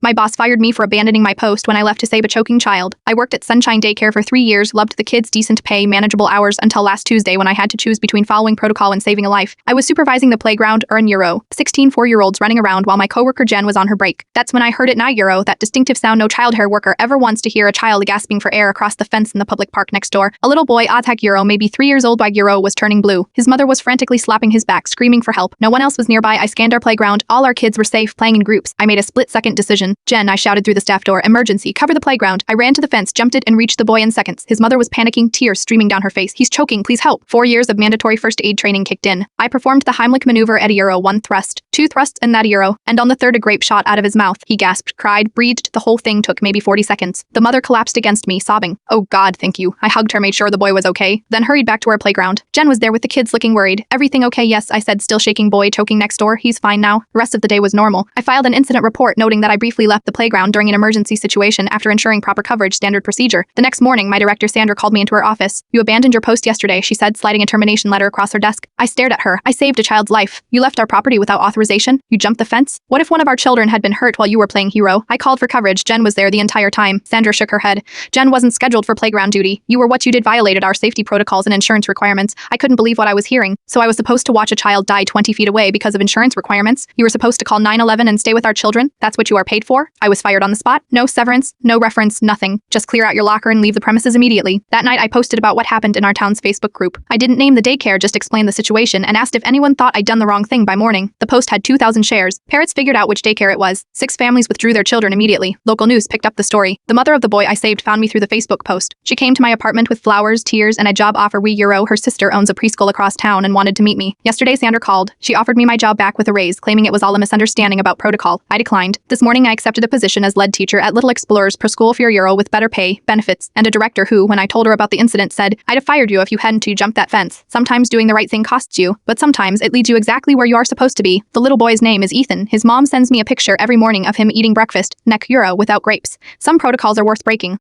My boss fired me for abandoning my post when I left to save a choking child. I worked at Sunshine Daycare for 3 years, loved the kids, decent pay, manageable hours, until last Tuesday when I had to choose between following protocol and saving a life. I was supervising the playground, Euro. 16 4-year-olds running around while my coworker Jen was on her break. That's when I heard it, Euro, that distinctive sound no childcare worker ever wants to hear, a child gasping for air across the fence in the public park next door. A little boy, Euro, maybe 3 years old, Euro, was turning blue. His mother was frantically slapping his back, screaming for help. No one else was nearby. I scanned our playground. All our kids were safe, playing in groups. I made a split-second decision. Jen, I shouted through the staff door, emergency, cover the playground. I ran to the fence, jumped it, and reached the boy in seconds. His mother was panicking, tears streaming down her face. He's choking, please help. 4 years of mandatory first aid training kicked in. I performed the Heimlich maneuver at Euro, 1 thrust, 2 thrusts, and that Euro. And on the third, a grape shot out of his mouth. He gasped, cried, breathed. The whole thing took maybe 40 seconds. The mother collapsed against me, sobbing. Oh God, thank you. I hugged her, made sure the boy was okay, then hurried back to our playground. Jen was there with the kids looking worried. Everything okay? Yes, I said, still shaking. Boy choking next door. He's fine now. The rest of the day was normal. I filed an incident report noting that I briefly left the playground during an emergency situation after ensuring proper coverage, standard procedure. The next morning, my director Sandra called me into her office. You abandoned your post yesterday, she said, sliding a termination letter across her desk. I stared at her. I saved a child's life. You left our property without authorization? You jumped the fence? What if one of our children had been hurt while you were playing hero? I called for coverage. Jen was there the entire time. Sandra shook her head. Jen wasn't scheduled for playground duty. You were what you did violated our safety protocols and insurance requirements. I couldn't believe what I was hearing. So I was supposed to watch a child die 20 feet away because of insurance requirements? You were supposed to call 911 and stay with our children? That's what you are paid for? I was fired on the spot. No severance, no reference, nothing. Just clear out your locker and leave the premises immediately. That night I posted about what happened in our town's Facebook group. I didn't name the daycare, just explained the situation and asked if anyone thought I'd done the wrong thing by morning. The post had 2,000 shares. Parents figured out which daycare it was. 6 families withdrew their children immediately. Local news picked up the story. The mother of the boy I saved found me through the Facebook post. She came to my apartment with flowers, tears, and a job offer. Euro, her sister owns a preschool across town and wanted to meet me. Yesterday Sandra called. She offered me my job back with a raise, claiming it was all a misunderstanding about protocol. I declined. This morning I accepted a position as lead teacher at Little Explorers Preschool for Euro with better pay, benefits, and a director who, when I told her about the incident, said, I'd have fired you if you hadn't jumped that fence. Sometimes doing the right thing costs you, but sometimes it leads you exactly where you are supposed to be. The little boy's name is Ethan. His mom sends me a picture every morning of him eating breakfast, Euro, without grapes. Some protocols are worth breaking.